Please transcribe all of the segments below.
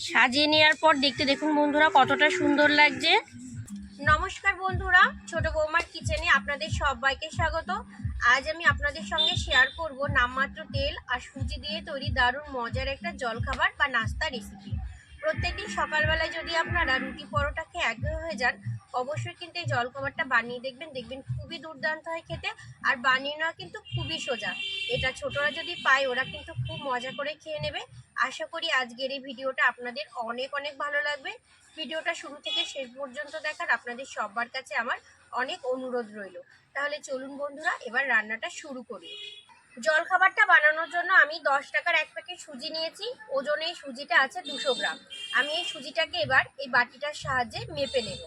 সাজিয়ে নেওয়ার পর দেখতে দেখুন বন্ধুরা কতটা সুন্দর লাগছে। নমস্কার বন্ধুরা, ছোট বৌমার কিচেনে আপনাদের সবাইকে স্বাগত। আজ আমি আপনাদের সঙ্গে শেয়ার করব নামমাত্র তেল আর সুজি দিয়ে তৈরি দারুণ মজার একটা জলখাবার বা নাস্তা রেসিপি। প্রত্যেকদিন সকালবেলায় যদি আপনারা রুটি পরোটা খেয়ে একঘেয়ে হয়ে যান, অবশ্যই কিন্তু এই জলখাবারটা বানিয়ে দেখবেন খুবই দুর্দান্ত হয় খেতে। আর বানিয়ে নেওয়া কিন্তু খুবই সোজা। এটা ছোটরা যদি পায় ওরা কিন্তু খুব মজা করে খেয়ে নেবে। আশা করি আজকের এই ভিডিওটা আপনাদের অনেক অনেক ভালো লাগবে। ভিডিওটা শুরু থেকে শেষ পর্যন্ত দেখার আপনাদের সবার কাছে আমার অনেক অনুরোধ রইল। তাহলে চলুন বন্ধুরা, এবার রান্নাটা শুরু করি। জলখাবারটা বানানোর জন্য আমি 10 টাকার এক প্যাকেট সুজি নিয়েছি। ওজনে এই সুজিটা আছে 200 গ্রাম। আমি এই সুজিটাকে এবার এই বাটিটার সাহায্যে মেপে নেব।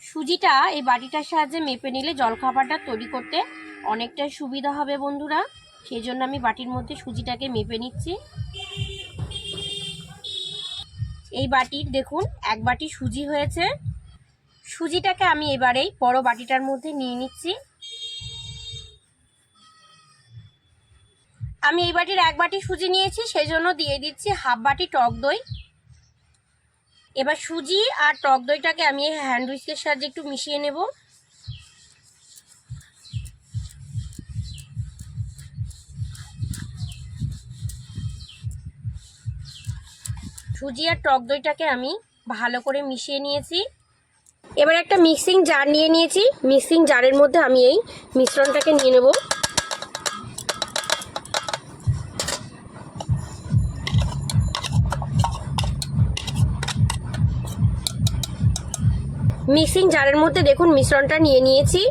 সুজিটা এই বাটিটার সাহায্যে মেপে নিলে জলখাবারটা তৈরি করতে অনেকটাই সুবিধা হবে বন্ধুরা। সেই জন্য আমি বাটির মধ্যে সুজিটাকে মেপে নিচ্ছি। এই বাটির দেখুন এক বাটি সুজি হয়েছে। সুজিটাকে আমি এবারেই বড় বাটিটার মধ্যে নিয়ে নিচ্ছি। আমি এই বাটির এক বাটি সুজি নিয়েছি, সেই জন্য দিয়ে দিচ্ছি হাফ বাটি টক দই। এবার সুজি আর টক দইটাকে আমি হ্যান্ড হুইস্কের সাহায্যে একটু মিশিয়ে নেব। সুজি আর টক দইটাকে আমি ভালো করে মিশিয়ে নিয়েছি। এবার একটা মিক্সিং জার নিয়ে নিয়েছি। মিক্সিং জারের মধ্যে আমি এই মিশ্রণটাকে নিয়ে নেব। মিক্সিং জারের মধ্যে দেখুন মিশ্রণটা নিয়ে নিয়েছি।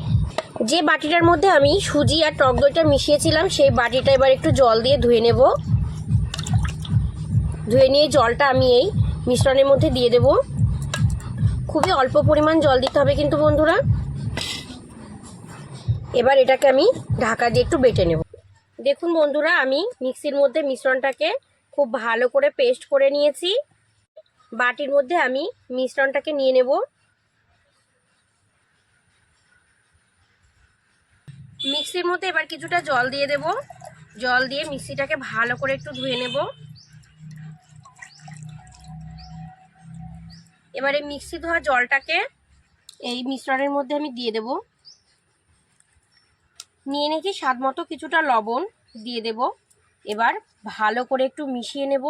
যে বাটিটার মধ্যে আমি সুজি আর টক দইটা মিশিয়েছিলাম সেই বাটিটা এবার একটু জল দিয়ে ধুয়ে নেব। ধুয়ে নিয়ে জলটা আমি এই মিশ্রণের মধ্যে দিয়ে দেব। খুবই অল্প পরিমাণ জল দিতে হবে কিন্তু বন্ধুরা। এবার এটাকে আমি ঢাকা দিয়ে একটু বেটে নেব। দেখুন বন্ধুরা, আমি মিক্সির মধ্যে মিশ্রণটাকে খুব ভালো করে পেস্ট করে নিয়েছি। বাটির মধ্যে আমি মিশ্রণটাকে নিয়ে নেব। মিক্সির মধ্যে এবার কিছুটা জল দিয়ে দেব। জল দিয়ে মিক্সিটাকে ভালো করে একটু ধুয়ে নেব। এবার এই মিক্সি ধোয়া জলটাকে এই মিশ্রণের মধ্যে আমি দিয়ে দেব। নিয়ে নিয়েছি স্বাদ মতো কিছুটা লবণ দিয়ে দেব। এবার ভালো করে একটু মিশিয়ে নেব।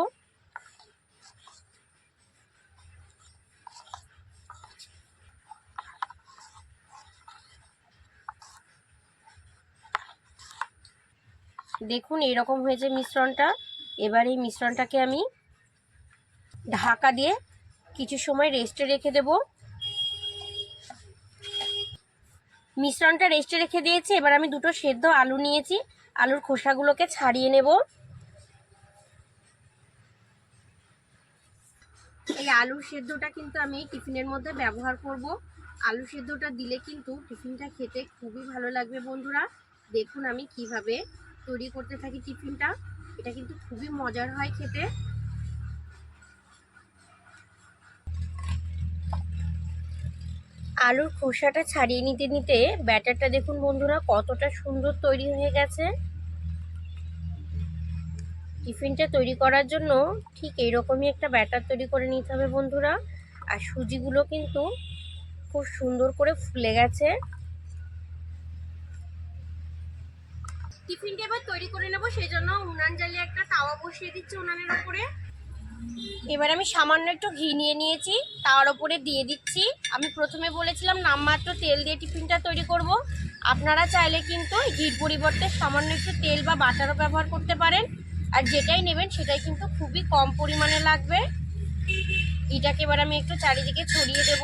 দেখুন এইরকম হয়েছে মিশ্রণটা। এবার এই মিশ্রণটাকে আমি ঢাকা দিয়ে কিছু সময় রেস্টে রেখে দেব। মিশ্রণটা রেস্টে রেখে দিয়েছি। এবার আমি দুটো সেদ্ধ আলু নিয়েছি। আলুর খোসাগুলোকে ছাড়িয়ে নেব। এই আলুর সেদ্ধটা কিন্তু আমি টিফিনের মধ্যে ব্যবহার করব। আলু সেদ্ধটা দিলে কিন্তু টিফিনটা খেতে খুবই ভালো লাগবে বন্ধুরা। দেখুন আমি কিভাবে তৈরি করতে থাকি টিফিনটা। এটা কিন্তু খুবই মজার হয় খেতে। আলুর খোসাটা ছাড়িয়ে নিতে নিতে ব্যাটারটা দেখুন বন্ধুরা কতটা সুন্দর তৈরি হয়ে গেছে। টিফিনটা তৈরি করার জন্য ঠিক এইরকমই একটা ব্যাটার তৈরি করে নিতে হবে বন্ধুরা। আর সুজিগুলো কিন্তু খুব সুন্দর করে ফুলে গেছে। টিফিনটা এবার তৈরি করে নেব, সেই জন্য উনান জ্বালিয়ে একটা তাওয়া বসিয়ে দিচ্ছি উনানের উপরে। এবার আমি সামান্য একটু ঘি নিয়ে নিয়েছি, তার উপরে দিয়ে দিচ্ছি। আমি প্রথমে বলেছিলাম নামমাত্র তেল দিয়ে টিফিনটা তৈরি করব। আপনারা চাইলে কিন্তু ঘির পরিবর্তে সামান্য একটু তেল বা বাটারও ব্যবহার করতে পারেন। আর যেটাই নেবেন সেটাই কিন্তু খুবই কম পরিমাণে লাগবে। ঘিটাকে এবার আমি একটু চারিদিকে ছড়িয়ে দেব।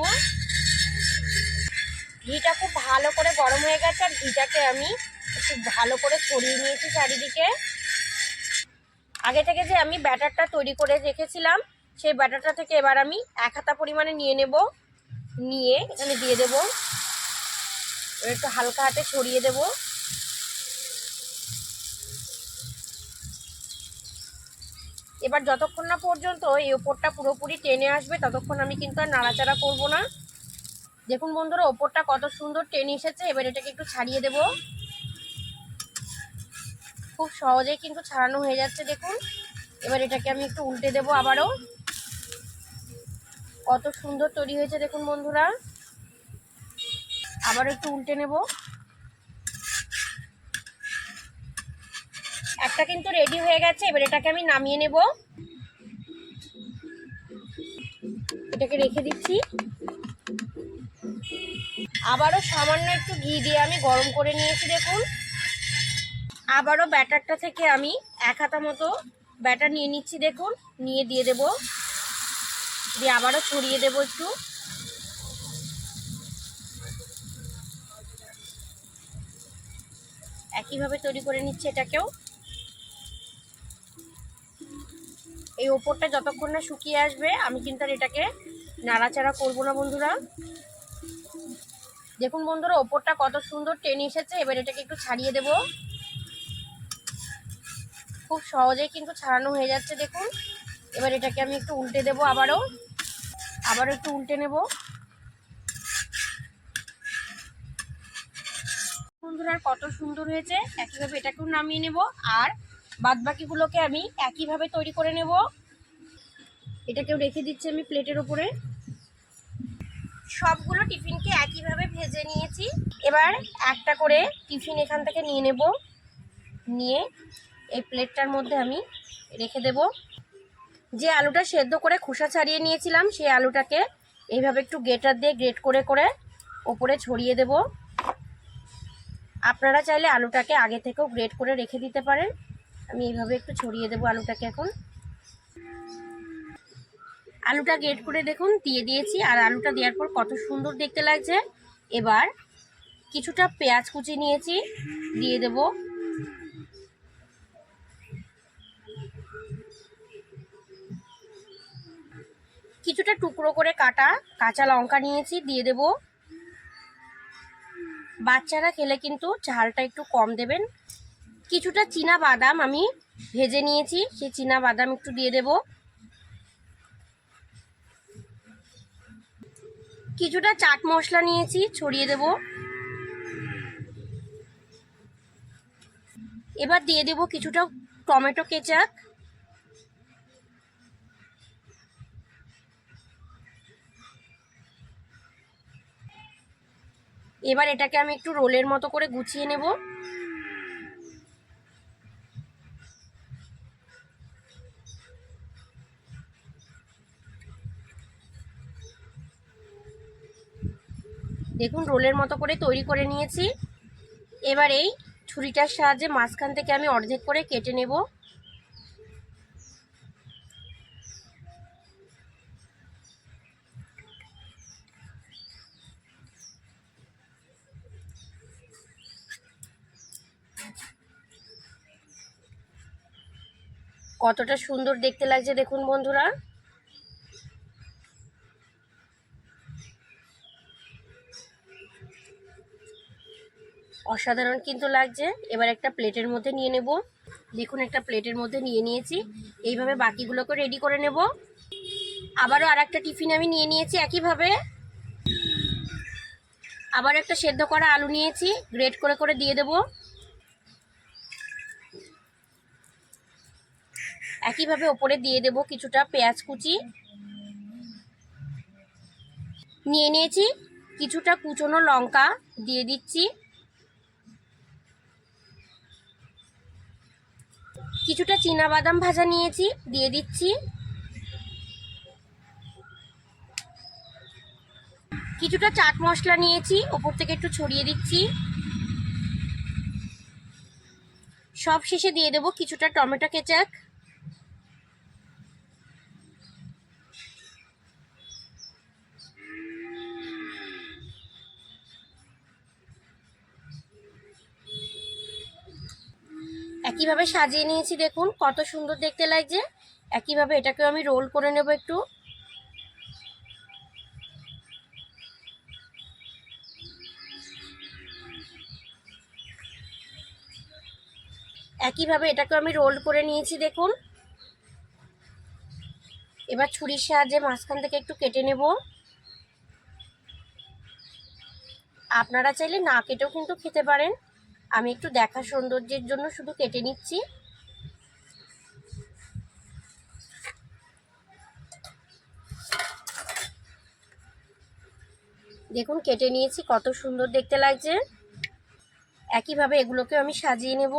ঘিটা খুব ভালো করে গরম হয়ে গেছে আর ঘিটাকে আমি একটু ভালো করে ছড়িয়ে নিয়েছি চারিদিকে। আগে থেকে যে আমি ব্যাটারটা তৈরি করে রেখেছিলাম সেই ব্যাটারটা থেকে এবার আমি 1 হাতা পরিমাণে নিয়ে নেব। নিয়ে এখানে দিয়ে দেব। একটু হালকা হাতে ছড়িয়ে দেব। এবার যতক্ষণ না পর্যন্ত এই ওপরটা পুরোপুরি টেনে আসবে ততক্ষণ আমি কিন্তু আর নাড়াচাড়া করব না। দেখুন বন্ধুরা ওপরটা কত সুন্দর টেনে এসেছে। এবার এটাকে একটু ছাড়িয়ে দেব। খুব সহজেই কিন্তু ছাড়ানো হয়ে যাচ্ছে দেখুন। এবার এটাকে আমি একটু উল্টে দেবো আবারও। কত সুন্দর তৈরি হয়েছে দেখুন বন্ধুরা। আবারও একটু উল্টে নেব। একটা কিন্তু রেডি হয়ে গেছে, এবার এটাকে আমি নামিয়ে নেব। এটাকে রেখে দিচ্ছি। আবারও সামান্য একটু ঘি দিয়ে আমি গরম করে নিয়েছি দেখুন। আবারও ব্যাটারটা থেকে আমি 1 হাতা মতো ব্যাটার নিয়ে নিচ্ছি দেখুন, নিয়ে দিয়ে দেব, দিয়ে আবারও ছড়িয়ে দেব একটু। একইভাবে তৈরি করে নিচ্ছি এটাকেও। এই ওপরটা যতক্ষণ না শুকিয়ে আসবে আমি কিন্তু আর এটাকে নাড়াচাড়া করব না বন্ধুরা। দেখুন বন্ধুরা ওপরটা কত সুন্দর টেনে এসেছে। এবার এটাকে একটু ছাড়িয়ে দেব। খুব সহজেই কিন্তু ছাড়ানো হয়ে যাচ্ছে দেখুন। এবার এটাকে আমি একটু উল্টে দেব আবারও একটু উল্টে নেব বন্ধুরা। কত সুন্দর হয়েছে। একইভাবে এটাকেও নামিয়ে নেব আর বাদবাকিগুলোকে আমি একইভাবে তৈরি করে নেব। এটাকেও রেখে দিচ্ছি আমি প্লেটের উপরে। সবগুলো টিফিনকে একইভাবে ভেজে নিয়েছি। এবার একটা করে টিফিন এখান থেকে নিয়ে নেব, নিয়ে এই প্লেটটার মধ্যে আমি রেখে দেব। যে আলুটা সেদ্ধ করে খোসা ছাড়িয়ে নিয়েছিলাম সেই আলুটাকে এইভাবে একটু গ্রেটার দিয়ে গ্রেট করে করে ওপরে ছড়িয়ে দেব। আপনারা চাইলে আলুটাকে আগে থেকেও গ্রেট করে রেখে দিতে পারেন। আমি এইভাবে একটু ছড়িয়ে দেব আলুটাকে। এখন আলুটা গ্রেট করে দেখুন দিয়ে দিয়েছি, আর আলুটা দেওয়ার পর কত সুন্দর দেখতে লাগছে। এবার কিছুটা পেঁয়াজ কুচি নিয়েছি, দিয়ে দেব। কিছুটা টুকরো করে কাটা কাঁচা লঙ্কা নিয়েছি, দিয়ে দেব। বাচ্চারা খেলে কিন্তু ঝালটা একটু কম দেবেন। কিছুটা চীনা বাদাম আমি ভেজে নিয়েছি, সেই চীনা বাদাম একটু দিয়ে দেব। কিছুটা চাট মশলা নিয়েছি, ছড়িয়ে দেব। এবার দিয়ে দেব কিছুটা টমেটো কেচাপ। এবার এটাকে আমি একটু রোলের মতো করে গুছিয়ে নেব। দেখুন রোলের মতো করে তৈরি করে নিয়েছি। এবার এই ছুরিটার সাহায্যে মাঝখান থেকে আমি অর্ধেক করে কেটে নেব। কতটা সুন্দর দেখতে লাগছে দেখুন বন্ধুরা। অসাধারণ কিন্তু লাগছে। এবার একটা প্লেটের মধ্যে নিয়ে নেব। দেখুন একটা প্লেটের মধ্যে নিয়ে নিয়েছি। এইভাবে বাকিগুলোকে রেডি করে নেব। আবারও আর একটা টিফিন আমি নিয়ে নিয়েছি একইভাবে। আবার একটা সেদ্ধ করা আলু নিয়েছি, গ্রেট করে করে দিয়ে দেব। একইভাবে ওপরে দিয়ে দেব কিছুটা পেঁয়াজ কুচি। নিয়ে নিয়েছি কিছুটা কুচনো লঙ্কা, দিয়ে দিচ্ছি। কিছুটা চীনা বাদাম ভাজা নিয়েছি, দিয়ে দিচ্ছি। কিছুটা চাট মশলা নিয়েছি, ওপর থেকে একটু ছড়িয়ে দিচ্ছি। সব শেষে দিয়ে দেব কিছুটা টমেটো কেচাপ। একইভাবে সাজিয়ে নিয়েছি দেখুন কত সুন্দর দেখতে লাগছে। একইভাবে এটাকেও আমি রোল করে নেব একটু। একইভাবে এটাকে আমি রোল করে নিয়েছি দেখুন। এবার ছুরির সাহায্যে মাঝখান থেকে একটু কেটে নেব। আপনারা চাইলে না কেটেও কিন্তু খেতে পারেন। আমি একটু দেখা সৌন্দর্যের জন্য শুধু কেটে নিচ্ছি। দেখুন কেটে নিয়েছি, কত সুন্দর দেখতে লাগছে। একইভাবে এগুলোকে আমি সাজিয়ে নেব।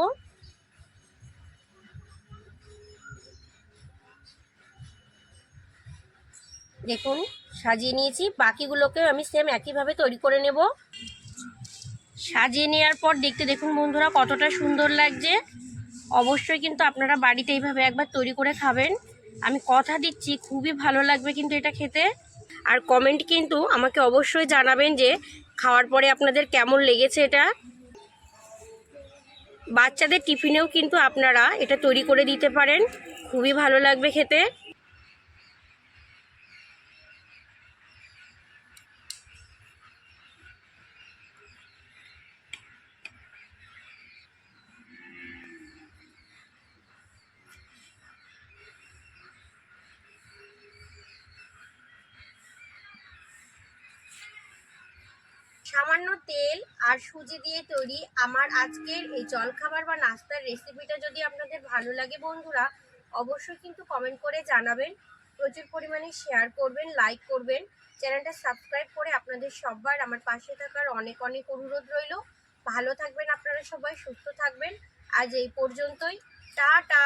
দেখুন সাজিয়ে নিয়েছি, বাকিগুলোকে আমি সেম একইভাবে তৈরি করে নেব। সাজিয়ে নেওয়ার পর দেখতে দেখুন বন্ধুরা কতটা সুন্দর লাগছে। অবশ্যই কিন্তু আপনারা বাড়িতে এইভাবে একবার তৈরি করে খাবেন। আমি কথা দিচ্ছি খুবই ভালো লাগবে কিন্তু এটা খেতে। আর কমেন্ট কিন্তু আমাকে অবশ্যই জানাবেন যে খাওয়ার পরে আপনাদের কেমন লেগেছে এটা। বাচ্চাদের টিফিনেও কিন্তু আপনারা এটা তৈরি করে দিতে পারেন, খুবই ভালো লাগবে খেতে। সামান্য তেল আর সুজি দিয়ে তৈরি আমার আজকের এই জলখাবার বা নাস্তার রেসিপিটা যদি আপনাদের ভালো লাগে বন্ধুরা, অবশ্যই কিন্তু কমেন্ট করে জানাবেন। প্রচুর পরিমাণে শেয়ার করবেন, লাইক করবেন, চ্যানেলটা সাবস্ক্রাইব করে আপনাদের সবার আমার পাশে থাকার অনেক অনেক অনুরোধ রইল। ভালো থাকবেন আপনারা সবাই, সুস্থ থাকবেন। আজ এই পর্যন্তই, টাটা।